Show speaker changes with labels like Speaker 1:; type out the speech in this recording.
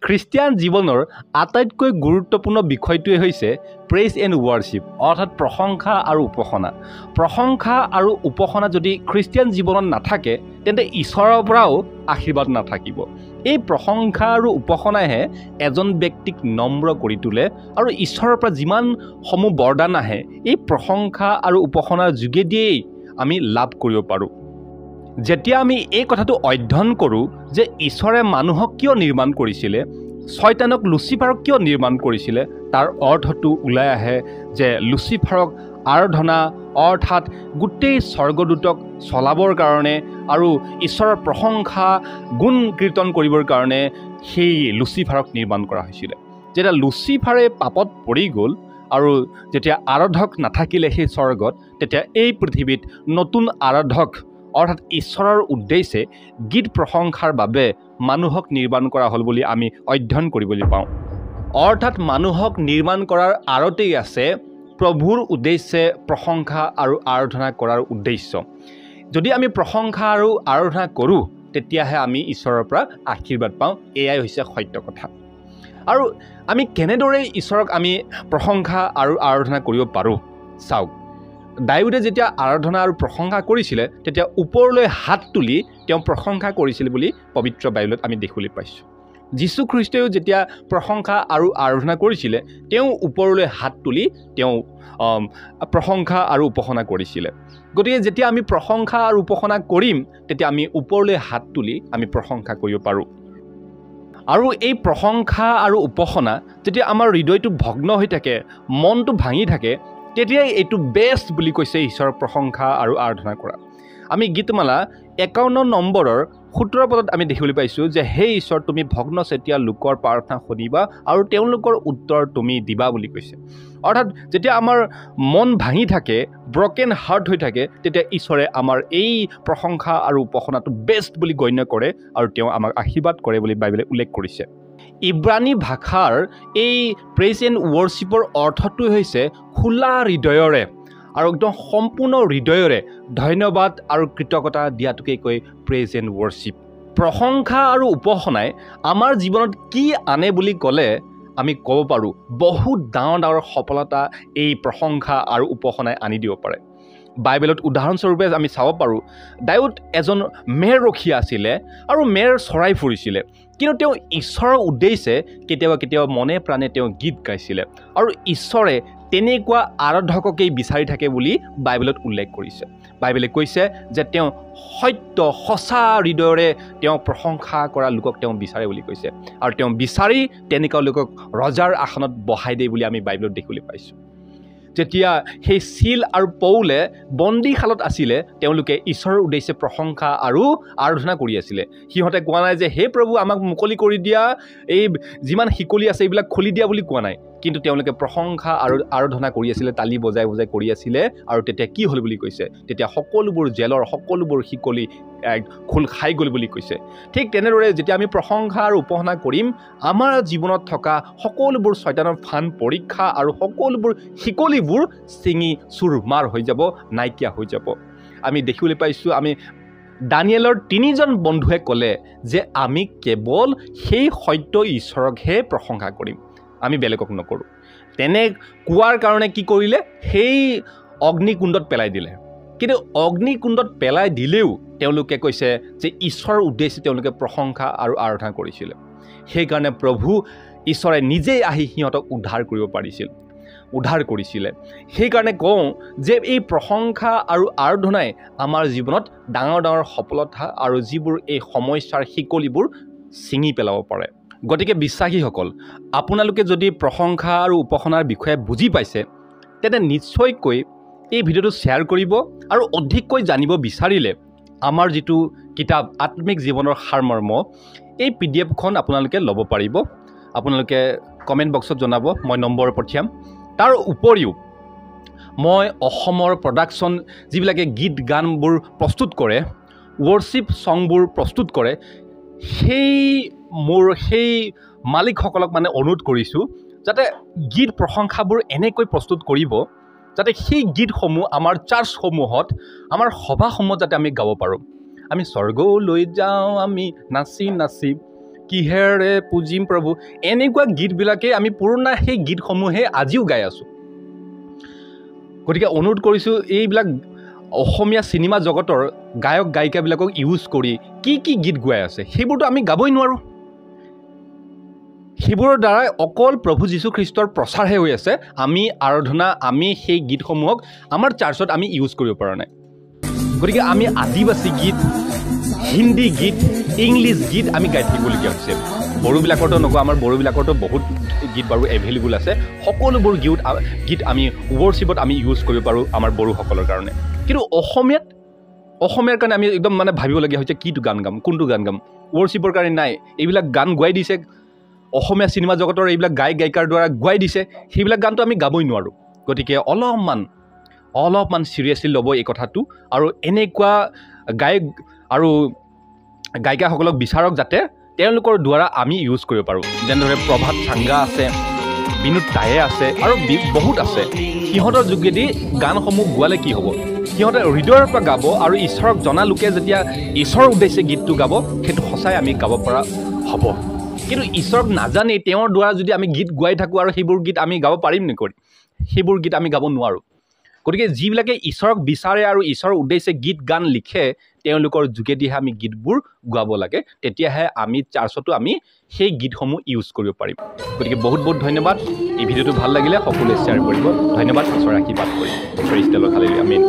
Speaker 1: Christian জীৱনৰ আটাইতকৈ গুৰুত্বপূৰ্ণ বিষয়টোৱে হৈছে প্ৰেইজ এণ্ড ৱৰ্শ্বিপ, অৰ্থাৎ প্ৰশংসা আৰু উপাসনা। প্ৰশংসা আৰু উপাসনা যদি খ্ৰীষ্টিয়ান জীৱনত নাথাকে তেন্তে ঈশ্বৰৰ পৰাও আশীৰ্বাদ নাথাকিব। এই প্ৰশংসা আৰু উপাসনাইহে এজন ব্যক্তিক নম্ৰ কৰি তোলে আৰু ঈশ্বৰৰ পৰা যিমানসমূহ বৰদান আহে এই প্ৰশংসা আৰু উপাসনাৰ যোগেদিয়েই আমি লাভ কৰিব পাৰোঁ। যেতিয়া আমি এই কথাটো অধ্যয়ন কৰোঁ যে ঈশ্বৰে মানুহক কিয় নিৰ্মাণ কৰিছিলে, শয়তানক লুচিফাৰক কিয় নিৰ্মাণ কৰিছিলে, তাৰ অৰ্থটো ওলাই আহে যে লুচিফাৰক আৰাধনা অৰ্থাৎ গোটেই স্বৰ্গদূতক চলাবৰ কাৰণে আৰু ঈশ্বৰৰ প্ৰশংসা গুণ কীৰ্তন কৰিবৰ কাৰণে সেই লুচিফাৰক নিৰ্মাণ কৰা হৈছিলে। যেতিয়া লুচিফাৰে পাপত পৰি গ'ল আৰু যেতিয়া আৰাধক নাথাকিলে সেই স্বৰ্গত, তেতিয়া এই পৃথিৱীত নতুন আৰাধক অৰ্থাৎ ঈশ্বৰৰ উদ্দেশ্যে গীত প্ৰশংসাৰ বাবে মানুহক নিৰ্মাণ কৰা হ'ল বুলি আমি অধ্যয়ন কৰিবলৈ পাওঁ। অৰ্থাৎ মানুহক নিৰ্মাণ কৰাৰ আঁৰতেই আছে প্ৰভুৰ উদ্দেশ্যে প্ৰশংসা আৰু আৰাধনা কৰাৰ উদ্দেশ্য। যদি আমি প্ৰশংসা আৰু আৰাধনা কৰোঁ তেতিয়াহে আমি ঈশ্বৰৰ পৰা আশীৰ্বাদ পাওঁ। এয়াই হৈছে সত্য কথা। আৰু আমি কেনেদৰে ঈশ্বৰক আমি প্ৰশংসা আৰু আৰাধনা কৰিব পাৰোঁ চাওক। দাউদে যেতিয়া আৰাধনা আৰু প্ৰশংসা কৰিছিলে তেতিয়া ওপৰলৈ হাত তুলি তেওঁ প্ৰশংসা কৰিছিল বুলি পবিত্ৰ বাইবেলত আমি দেখিবলৈ পাইছোঁ। যীশুখ্ৰীষ্টেও যেতিয়া প্ৰশংসা আৰু আৰাধনা কৰিছিলে তেওঁ ওপৰলৈ হাত তুলি তেওঁ প্ৰশংসা আৰু উপাসনা কৰিছিলে। গতিকে যেতিয়া আমি প্ৰশংসা আৰু উপাসনা কৰিম তেতিয়া আমি ওপৰলৈ হাত তুলি আমি প্ৰশংসা কৰিব পাৰোঁ। আৰু এই প্ৰশংসা আৰু উপাসনা যেতিয়া আমাৰ হৃদয়টো ভগ্ন হৈ থাকে, মনটো ভাঙি থাকে, তেতিয়াই এইটো বেষ্ট বুলি কৈছে ঈশ্বৰৰ প্ৰশংসা আৰু আৰাধনা কৰা। আমি গীতমালা 51 নম্বৰৰ 17 পদত আমি দেখিবলৈ পাইছোঁ যে হে ঈশ্বৰ, তুমি ভগ্ন চেতিয়া লোকৰ প্ৰাৰ্থনা শুনিবা আৰু তেওঁলোকৰ উত্তৰ তুমি দিবা বুলি কৈছে। অৰ্থাৎ যেতিয়া আমাৰ মন ভাঙি থাকে, ব্ৰকেন হাৰ্ট হৈ থাকে, তেতিয়া ঈশ্বৰে আমাৰ এই প্ৰশংসা আৰু উপাসনাটো বেষ্ট বুলি গণ্য কৰে আৰু তেওঁ আমাক আশীৰ্বাদ কৰে বুলি বাইবেলে উল্লেখ কৰিছে। ইব্ৰানী ভাষাৰ এই প্ৰেইজ এণ্ড ৱৰ্শ্বিপৰ অৰ্থটো হৈছে খোলা হৃদয়ৰে আৰু একদম সম্পূৰ্ণ হৃদয়ৰে ধন্যবাদ আৰু কৃতজ্ঞতা দিয়াটোকে কয় প্ৰেইজ এণ্ড ৱৰ্শ্বিপ। প্ৰশংসা আৰু উপাসনাই আমাৰ জীৱনত কি আনে বুলি ক'লে আমি ক'ব পাৰোঁ বহুত ডাঙৰ ডাঙৰ সফলতা এই প্ৰশংসা আৰু উপাসনাই আনি দিব পাৰে। বাইবেলত উদাহৰণস্বৰূপে আমি চাব পাৰোঁ দাউদ এজন মেৰৰখীয়া আছিলে আৰু মেৰ চৰাই ফুৰিছিলে, কিন্তু তেওঁ ঈশ্বৰৰ উদ্দেশ্যে কেতিয়াবা কেতিয়াবা মনে প্ৰাণে তেওঁ গীত গাইছিলে আৰু ঈশ্বৰে তেনেকুৱা আৰাধককেই বিচাৰি থাকে বুলি বাইবেলত উল্লেখ কৰিছে। বাইবেলে কৈছে যে তেওঁ সত্য সঁচা হৃদয়ৰে তেওঁ প্ৰশংসা কৰা লোকক তেওঁ বিচাৰে বুলি কৈছে আৰু তেওঁ বিচাৰি তেনেকুৱা লোকক ৰজাৰ আসনত বহাই দিয়ে বুলি আমি বাইবেলত দেখিবলৈ পাইছোঁ। যেতিয়া সেই চিল আৰু পৌলে বন্দীশালত আছিলে তেওঁলোকে ঈশ্বৰৰ উদ্দেশ্যে প্ৰশংসা আৰু আৰাধনা কৰি আছিলে। সিহঁতে কোৱা নাই যে হে প্ৰভু আমাক মুকলি কৰি দিয়া, এই যিমান শিকলি আছে এইবিলাক খুলি দিয়া বুলি কোৱা নাই, কিন্তু তেওঁলোকে প্ৰশংসা আৰু আৰাধনা কৰি আছিলে, তালি বজাই বজাই কৰি আছিলে। আৰু তেতিয়া কি হ'ল বুলি কৈছে, তেতিয়া সকলোবোৰ জেলৰ সকলোবোৰ শিকলি খোল খাই গ'ল বুলি কৈছে। ঠিক তেনেদৰে যেতিয়া আমি প্ৰশংসা আৰু উপাসনা কৰিম আমাৰ জীৱনত থকা সকলোবোৰ শয়তানৰ ফান পৰীক্ষা আৰু সকলোবোৰ শিকলিবোৰ ছিঙি চুৰমাৰ হৈ যাব, নাইকিয়া হৈ যাব। আমি দেখিবলৈ পাইছোঁ আমি দানিয়েলৰ 3জন বন্ধুৱে ক'লে যে আমি কেৱল সেই সত্য ঈশ্বৰকহে প্ৰশংসা কৰিম, আমি বেলেগক নকৰোঁ। তেনে কোৱাৰ কাৰণে কি কৰিলে, সেই অগ্নিকুণ্ডত পেলাই দিলে। কিন্তু অগ্নিকুণ্ডত পেলাই দিলেও তেওঁলোকে কৈছে যে ঈশ্বৰৰ উদ্দেশ্যে তেওঁলোকে প্ৰশংসা আৰু আৰাধনা কৰিছিলে। সেইকাৰণে প্ৰভু ঈশ্বৰে নিজেই আহি সিহঁতক উদ্ধাৰ কৰিছিলে। সেইকাৰণে কওঁ যে এই প্ৰশংসা আৰু আৰাধনাই আমাৰ জীৱনত ডাঙৰ ডাঙৰ সফলতা আৰু যিবোৰ এই সমস্যাৰ শিকলিবোৰ ছিঙি পেলাব পাৰে। গতিকে বিশ্বাসীসকল, আপোনালোকে যদি প্ৰশংসা আৰু উপাসনাৰ বিষয়ে বুজি পাইছে তেন্তে নিশ্চয়কৈ এই ভিডিঅ'টো শ্বেয়াৰ কৰিব আৰু অধিককৈ জানিব বিচাৰিলে আমাৰ যিটো কিতাপ আত্মিক জীৱনৰ সাৰমৰ্ম এই PDF-খন আপোনালোকে ল'ব পাৰিব। আপোনালোকে কমেণ্ট বক্সত জনাব, মই নম্বৰ পঠিয়াম। তাৰ উপৰিও মই অসমৰ প্ৰডাকশ্যন যিবিলাকে গীত গানবোৰ প্ৰস্তুত কৰে, ৱৰ্শ্বিপ ছংবোৰ প্ৰস্তুত কৰে, সেই মালিকসকলক মানে অনুৰোধ কৰিছোঁ যাতে গীত প্ৰশংসাবোৰ এনেকৈ প্ৰস্তুত কৰিব যাতে সেই গীতসমূহ আমাৰ চাৰ্চসমূহত আমাৰ সভাসমূহত যাতে আমি গাব পাৰোঁ। আমি স্বৰ্গলৈ যাওঁ আমি নাচি নাচি, কিহেৰে পুজিম প্ৰভু, এনেকুৱা গীতবিলাকে আমি পুৰণা সেই গীতসমূহে আজিও গাই আছোঁ। গতিকে অনুৰোধ কৰিছোঁ এইবিলাক অসমীয়া চিনেমা জগতৰ গায়ক গায়িকাবিলাকক ইউজ কৰি কি গীত গোৱাই আছে সেইবোৰতো আমি গাবই নোৱাৰোঁ। সেইবোৰৰ দ্বাৰাই অকল প্ৰভু যীশুখ্ৰীষ্টৰ প্ৰচাৰহে হৈ আছে। আমি আৰাধনা, আমি সেই গীতসমূহক আমাৰ চাৰ্চত আমি ইউজ কৰিব পৰা নাই। গতিকে আমি আদিবাসী গীত, হিন্দী গীত, ইংলিছ গীত আমি গাই থাকিবলগীয়া হৈছে। বড়োবিলাকৰতো নকওঁ, আমাৰ বড়োবিলাকৰতো বহুত গীত বাৰু এভেইলেবল আছে। সকলোবোৰ গীত আমি ৱৰ্শ্বিপত আমি ইউজ কৰিব পাৰোঁ আমাৰ বড়োসকলৰ কাৰণে। কিন্তু অসমীয়াৰ কাৰণে আমি একদম মানে ভাবিবলগীয়া হৈছে কিটো গান গাম, কোনটো গান গাম। ৱৰ্শ্বিপৰ কাৰণে নাই, এইবিলাক গান গোৱাই দিছে অসমীয়া চিনেমা জগতৰ, এইবিলাক গায়ক গায়িকাৰ দ্বাৰা গোৱাই দিছে, সেইবিলাক গানটো আমি গাবই নোৱাৰোঁ। গতিকে অলপমান চিৰিয়াছলি ল'ব এই কথাটো, আৰু এনেকুৱা গায়ক আৰু গায়িকাসকলক বিচাৰক যাতে তেওঁলোকৰ দ্বাৰা আমি ইউজ কৰিব পাৰোঁ। যেনেদৰে প্ৰভাত চাংগা আছে, বিনোদ তায়ে আছে, আৰু বহুত আছে। সিহঁতৰ যোগেদি গানসমূহ গোৱালে কি হ'ব, সিহঁতে হৃদয়ৰ পৰা গাব, আৰু ঈশ্বৰক জনা লোকে যেতিয়া ঈশ্বৰৰ উদ্দেশ্যে গীতটো গাব, সেইটো সঁচাই আমি গাব পৰা হ'ব। কিন্তু ঈশ্বৰক নাজানি তেওঁৰ দ্বাৰা যদি আমি গীত গোৱাই থাকোঁ আৰু সেইবোৰ গীত আমি গাব পাৰিম নেকি? সেইবোৰ গীত আমি গাব নোৱাৰোঁ। গতিকে যিবিলাকে ঈশ্বৰক বিচাৰে আৰু ঈশ্বৰৰ উদ্দেশ্যে গীত গান লিখে, তেওঁলোকৰ যোগেদিহে আমি গীতবোৰ গোৱাব লাগে। তেতিয়াহে আমি চাৰ্চতো আমি সেই গীতসমূহ ইউজ কৰিব পাৰিম। গতিকে বহুত ধন্যবাদ। এই ভিডিঅ'টো ভাল লাগিলে সকলোৱে শ্বেয়াৰ কৰিব। ধন্যবাদ। ঈশ্বৰৰ আশীৰ্বাদ কৰিম। Praise the lord. Hallelujah. Amen.